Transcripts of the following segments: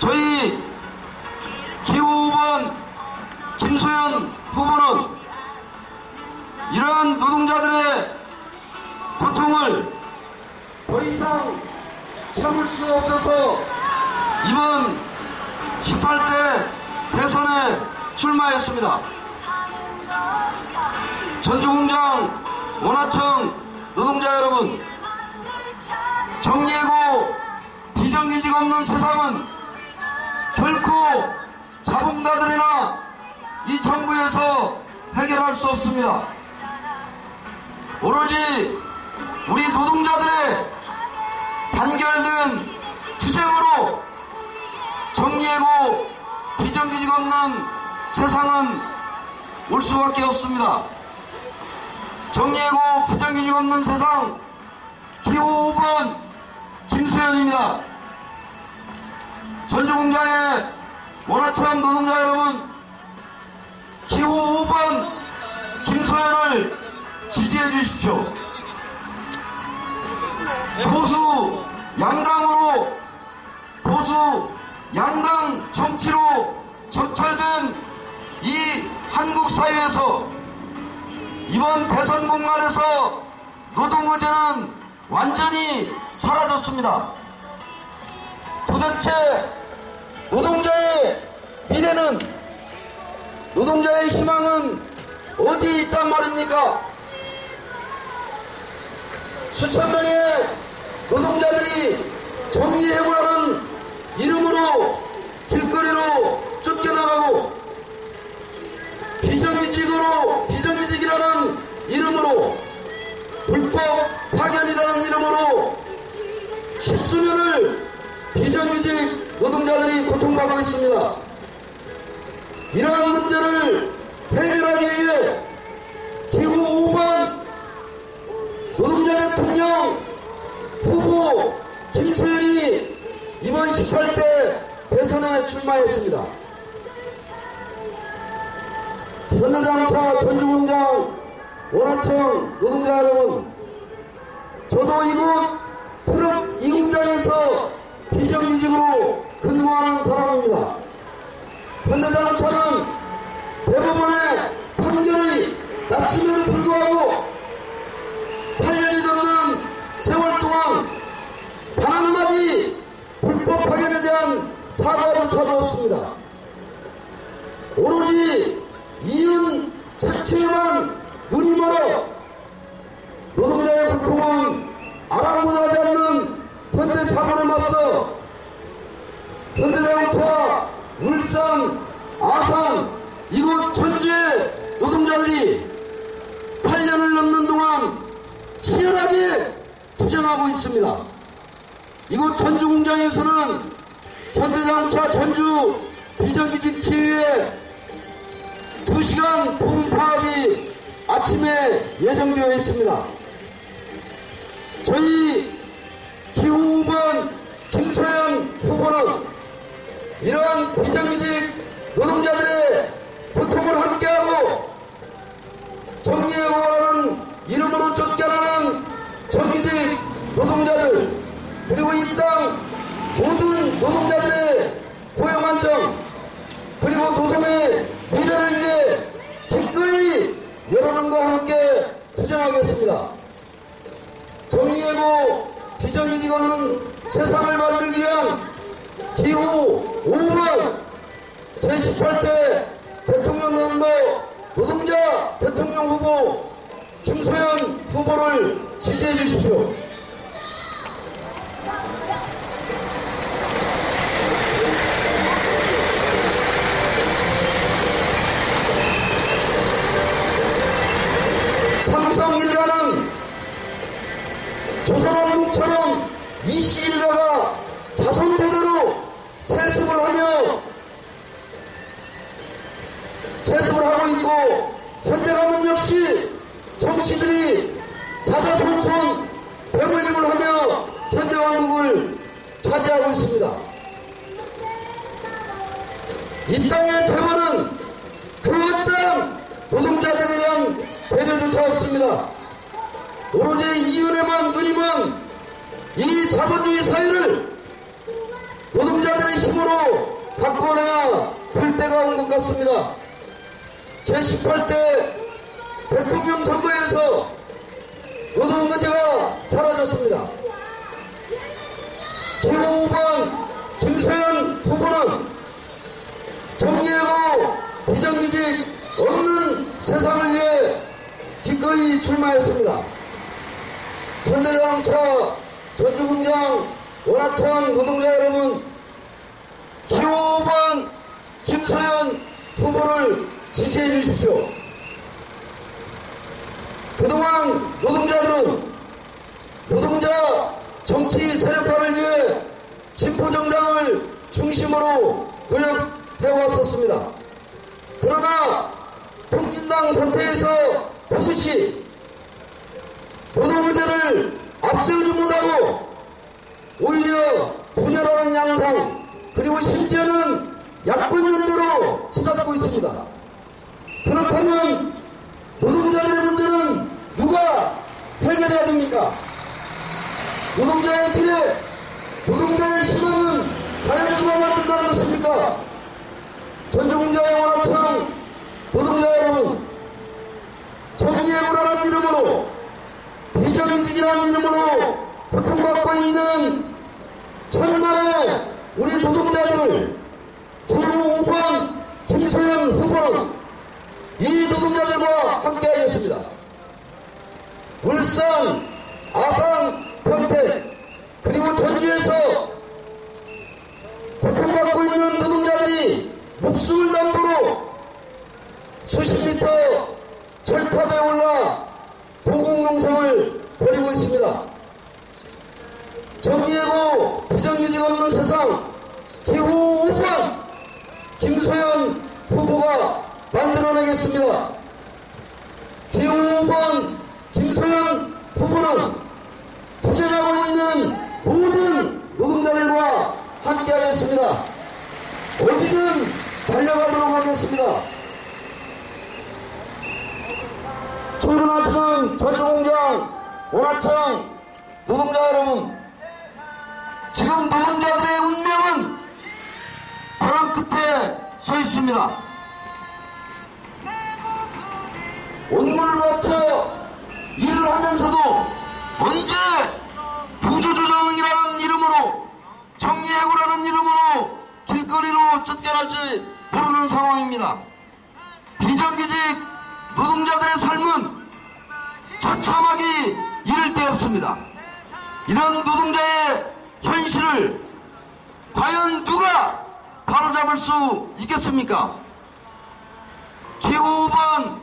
저희 기호 5번 김소연 후보는 이러한 노동자들의 고통을 더 이상 참을 수 없어서 이번 18대 대선에 출마했습니다. 전주공장 원화청 노동자 여러분, 정리해고 비정규직 없는 세상은 결코 자본가들이나 이 정부에서 해결할 수 없습니다. 오로지 우리 노동자들의 단결된 투쟁으로 정리해고 비정규직 없는 세상은 올 수밖에 없습니다. 정리해고 비정규직 없는 세상 기호 5번 김소연입니다. 전주공장의 원화청 노동자 여러분, 기호 5번 김소연을 지지해 주십시오. 보수 양당으로, 보수 양당 정치로 점철된 이 한국 사회에서 이번 대선 공간에서 노동의제는 완전히 사라졌습니다. 도대체 노동자의 미래는, 노동자의 희망은 어디에 있단 말입니까? 수천 명의 노동자들이 정리해고라는 이름으로 길거리로 쫓겨나가고, 비정규직이라는 이름으로, 불법 파견이라는 이름으로 십수년을 비정규직 노동자들이 고통받고 있습니다. 이러한 문제를 해결하기 위해 기호 5번 노동자 대통령 후보 김소연이 이번 18대 대선에 출마했습니다. 현대자동차 전주공장 원화청 노동자 여러분, 저도 이곳 트럭 이 공장에서 비정규직으로 근무하는 사람입니다. 현대자동차는 대법원의 판결이 났음에도 불구하고 8년이 넘는 세월 동안 단 한마디 불법 파견에 대한 사과조차도 없습니다. 오로지 이윤 착취에만 눈이 멀어 노동자의 고통은 아랑곳하지 않는 현대자본에 맞서 현대자동차, 울산, 아산, 이곳 전주의 노동자들이 8년을 넘는 동안 치열하게 투쟁하고 있습니다. 이곳 전주공장에서는 현대자동차 전주 비정규직 치유에 2시간 부분 파업이 아침에 예정되어 있습니다. 저희 기호 5번 김소연 후보는 이러한 비정규직 노동자들의 고통을 함께하고 정리해고라는 이름으로 쫓겨나는 정규직 노동자들, 그리고 이 땅 모든 노동자들의 고용 안정, 그리고 노동의 미래를 위해 기꺼이 여러분과 함께 투쟁하겠습니다. 정리해고 비정규직 없는 세상을 만들기 위한 기호 5번 제18대 대통령 선거 노동자 대통령 후보 김소연 후보를 지지해 주십시오. 삼성 일가는 조선왕국처럼 이씨 일가가 자손 대대로 세습을 하고 있고, 현대가문 역시 정씨들이 자자손손 배물림을 하며 현대왕국을 차지하고 있습니다. 이 땅의 재벌은 그 어떤 노동자들에 대한 배려조차 없습니다. 오로지 이윤에만 눈이 먼 이 자본주의 사회를 노동자들의 힘으로 바꿔내야 될 때가 온 것 같습니다. 제18대 대통령 선거에서 노동 문제가 사라졌습니다. 기호 5번 김소연 후보는 정리하고 비정규직 없는 세상을 위해 기꺼이 출마했습니다. 현대자동차, 전주공장, 원화청 노동자 여러분, 기호 5번 김소연 후보를 지지해 주십시오. 그동안 노동자들은 노동자 정치 세력화를 위해 진보정당을 중심으로 노력해왔었습니다. 그러나 통진당 선택에서 보듯이 노동 문제를 앞세우지 못하고 오히려 분열하는 양상, 그리고 심지어는 야권연대로 치닫고 있습니다. 그렇다면 노동자들의 문제는 누가 해결해야 됩니까? 노동자의 비례, 노동자의 희망은 과연 누가 만든다는 것입니까? 전주공장의 원화청 노동자 여러분, 정의해고라는 이름으로, 비정규직이라는 이름으로 고통받고 있는 천만의 우리 노동자들을 기호 5번 김소연 후보는 이 노동자들과 함께하겠습니다. 울산, 아산, 평택, 그리고 전주에서 고통받고 있는 노동자들이 목숨을 담보로 수십 미터 철탑에 올라 보공농성을 벌이고 있습니다. 정리하고 비정규직 없는 세상, 기호 5번 김소연 후보가 만들어내겠습니다. 기호 5번 김소연 후보는 투쟁하고 있는 모든 노동자들과 함께하겠습니다. 어디든 달려가도록 하겠습니다. 출근하시는 전주공장, 원화청 노동자 여러분, 지금 노동자들의 운명은 벼랑 끝에 서 있습니다. 온몸을 바쳐 일을 하면서도 언제 구조조정이라는 이름으로, 정리해고라는 이름으로 길거리로 쫓겨날지 모르는 상황입니다. 비정규직 노동자들의 삶은 처참하기 이를 데 없습니다. 이런 노동자의 현실을 과연 누가 바로잡을 수 있겠습니까? 기호 5번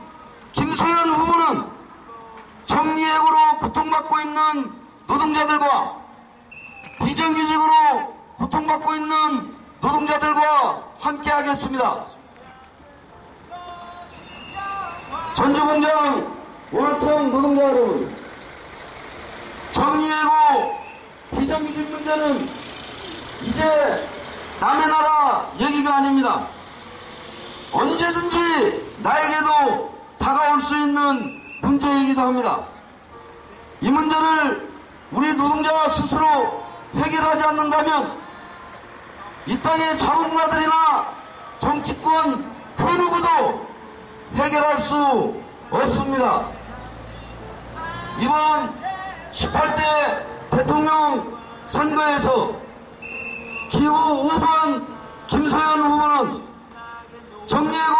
김소연 후보는 정리해고로 고통받고 있는 노동자들과 비정규직으로 고통받고 있는 노동자들과 함께 하겠습니다. 전주공장, 원화청 노동자 여러분, 정리해고 비정규직 문제는 이제 남의 나라 얘기가 아닙니다. 언제든지 나에게도 다가올 수 있는 문제이기도 합니다. 이 문제를 우리 노동자 스스로 해결하지 않는다면 이 땅의 자본가들이나 정치권 그 누구도 해결할 수 없습니다. 이번 18대 대통령 선거에서 기호 5번 김소연 후보는 정리해고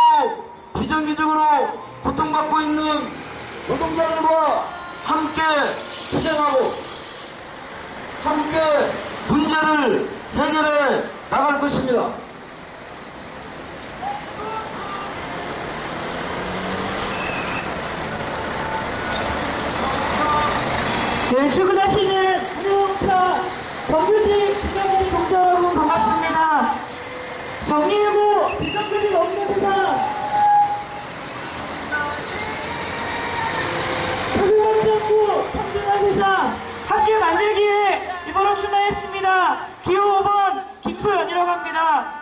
비정규직으로 고통받고 있는 노동자들과 함께 투쟁하고 함께 문제를 해결해 나갈 것입니다. 네, 출근하시는 운영차 정규직 비정규직 동자 여러분 반갑습니다. 정리해고 비정규직 없는 세상, 소유하지 않고 평등한 세상 함께 만들기에 이번에 출마했습니다. 기호 5번 김소연이라고 합니다.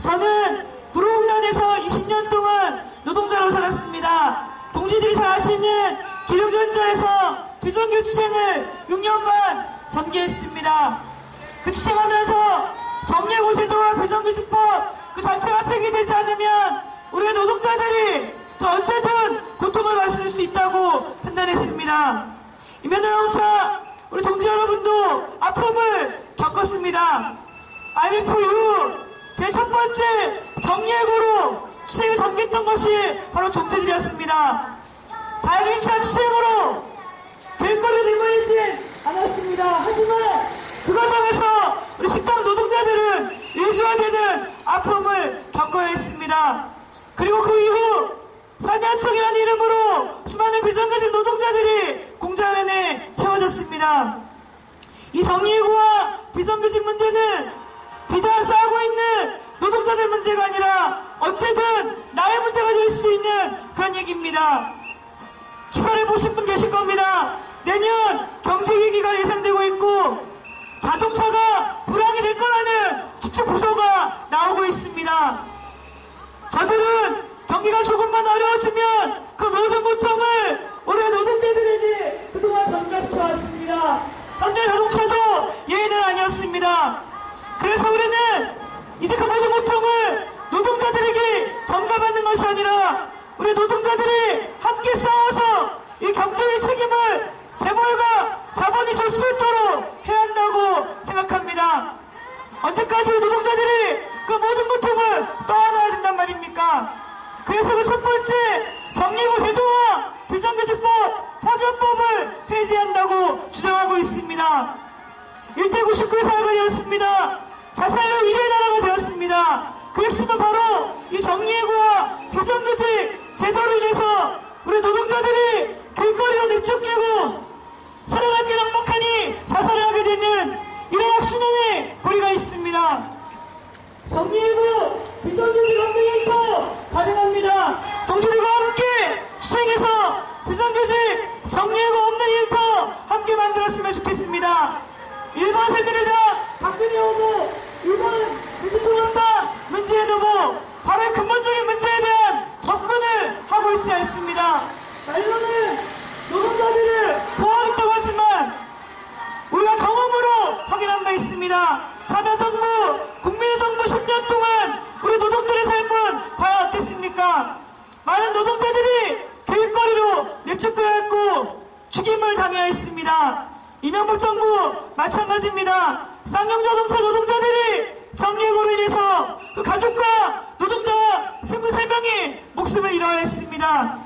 저는 구로공단에서 20년 동안 노동자로 살았습니다. 동지들이 잘 아시는 기룡전자에서 비정규 투쟁을 6년간 전개했습니다. 그 투쟁하면서 정리해고 제도와 비정규직법 구로자동차 우리 동지 여러분도 아픔을 겪었습니다. IMF 이후 제 첫 번째 정리해고로 추생을 당겼던 것이 바로 동지들이었습니다. 다행히 힘찬 추생으로 길거리에 내몰리진 않았습니다. 하지만 그 과정에서 우리 식당 노동자들은 일주화되는 아픔을 겪어야 했습니다. 그리고 그 이후 산야청이라는 이름으로 수많은 비정규직 노동자들이 공장 안에 채워졌습니다. 이 정리해고와 비정규직 문제는 비단 싸우고 있는 노동자들 문제가 아니라 어쨌든 나의 문제가 될 수 있는 그런 얘기입니다. 기사를 보신 분 계실 겁니다. 내년 경제위기가 예상되고 있고 자동차가 불황이 될 거라는 추측 보고서가 나오고 있습니다. 저들은 경기가 조금만 어려워지면 그 모든 고통을 올해 노동자들에게 그동안 전가시켜왔습니다. 현대 자동차도 예외는 아니었습니다. 그래서 우리는 이제 그 모든 고통을 노동자들에게 전가받는 것이 아니라 우리 노동자들이 함께 싸워서 이 경제의 책임을 재벌과 자본이 질 수 있도록 해야 한다고 생각합니다. 언제까지 우리 노동자들이 그 모든 고통을 떠안아야 된단 말입니까? 그래서 그 첫 번째 정리해고 제도와 비정규직법 파견법을 폐지한다고 주장하고 있습니다. 1대 99의 사회가 되었습니다. 자살률 1위의 나라가 되었습니다. 그 핵심은 바로 이 정리해고와 비정규직 제도로 인해서 우리 노동자들이 길거리로 내쫓기고 살아갈 길 막막하니 자살을 하게 되는 이런 악순환의 고리가 있습니다. 정리해고 비정규직 없는 일도 가능합니다. 동지들과 함께 수행해서 비정규직 정리해고 없는 일도 함께 만들었으면 좋겠습니다. 일본 새누리당 박근혜 후보, 일본 민주통합당 문재인 후보 바로 근본적인 문제에 대한 접근을 하고 있지 않습니다. 말로는 노동자들을 보호하겠다고 하지만 우리가 경험으로 확인한 바 있습니다. 참여정부, 국민의 정부 10년 동안 우리 노동자들의 삶은 과연 어땠습니까? 많은 노동자들이 길거리로 내쫓겨했고 죽임을 당해야 했습니다. 이명박 정부 마찬가지입니다. 쌍용자동차 노동자들이 정리해고로 인해서 그 가족과 노동자 23명이 목숨을 잃어야 했습니다.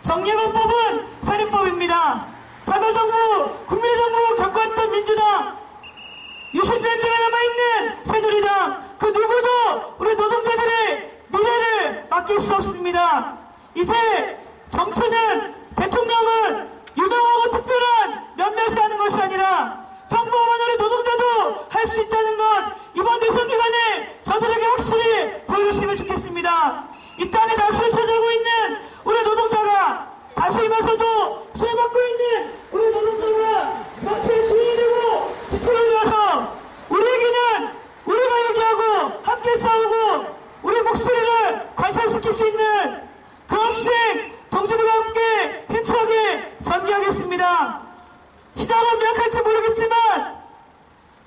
정리해고법은 살인법입니다. 참여정부, 국민의 정부가 겪어왔던 민주당, 유신전쟁에 남아있는 새누리당, 그 누구도 우리 노동자들의 미래를 맡길 수 없습니다. 이제 정치는, 대통령은 유명하고 특별한 몇몇이 하는 것이 아니라 평범한 우리 노동자도 할 수 있다는 것 이번 대선 기간에 저들에게 확실히 보여줬으면 좋겠습니다. 이 땅에 다수를 차지하고 있는 우리 노동자가 다수이면서도 소외받고 있는 우리 노동자가 정치의 주인이 되고 지표를 들어서 우리에게는 우리가 얘기하고 함께 싸우고 우리 목소리를 관찰시킬 수 있는 그런 수행 동지들과 함께 힘차게 전개하겠습니다. 시작은 명확할지 모르겠지만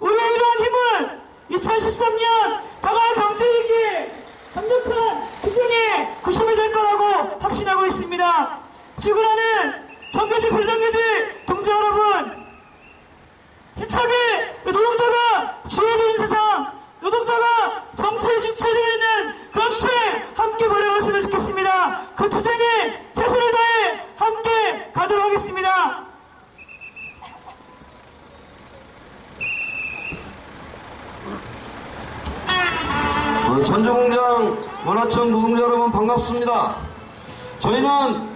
우리의 이러한 힘은 2013년 다가올 경제위기에 강력한 투쟁의 구심이 될 거라고 확신하고 있습니다. 지구라는 정규직 비정규직 동지 여러분, 힘차게 노동자가 주인인 세상, 노동자가 정치의 주체되는 그런 투쟁 함께 벌여갔으면 좋겠습니다. 그 투쟁에 최선을 다해 함께 가도록 하겠습니다. 전주공장 원화청 노동자 여러분 반갑습니다. 저희는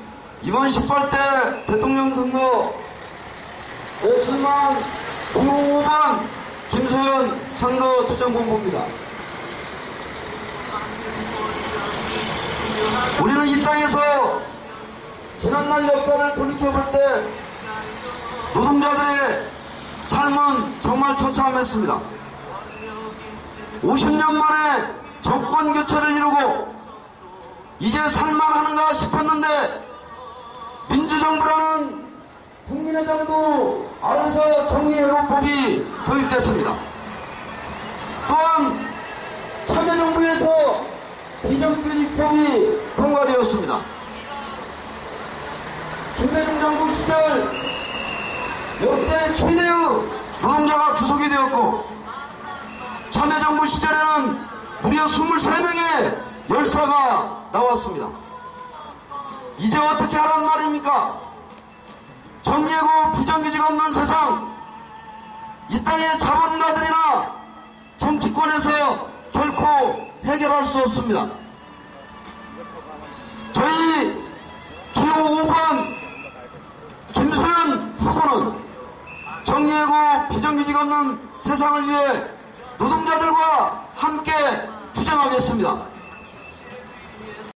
이번 18대 대통령 선거 출마한 5번 김소연 선거투쟁본부입니다. 우리는 이 땅에서 지난날 역사를 돌이켜볼 때 노동자들의 삶은 정말 처참했습니다. 50년 만에 정권 교체를 이루고 이제 살만하는가 싶었는데 민주정부라는 국민의 정부 아래서 정리해고법이 도입됐습니다. 또한 참여정부에서 비정규직법이 통과되었습니다. 김대중 정부 시절 역대 최대의 노동자가 구속이 되었고 참여정부 시절에는 무려 23명의 열사가 나왔습니다. 이제 어떻게 하란 말입니까? 정리하고 비정규직 없는 세상, 이 땅의 자본가들이나 정치권에서 결코 해결할 수 없습니다. 저희 기호 5번 김소연 후보는 정리하고 비정규직 없는 세상을 위해 노동자들과 함께 투쟁하겠습니다.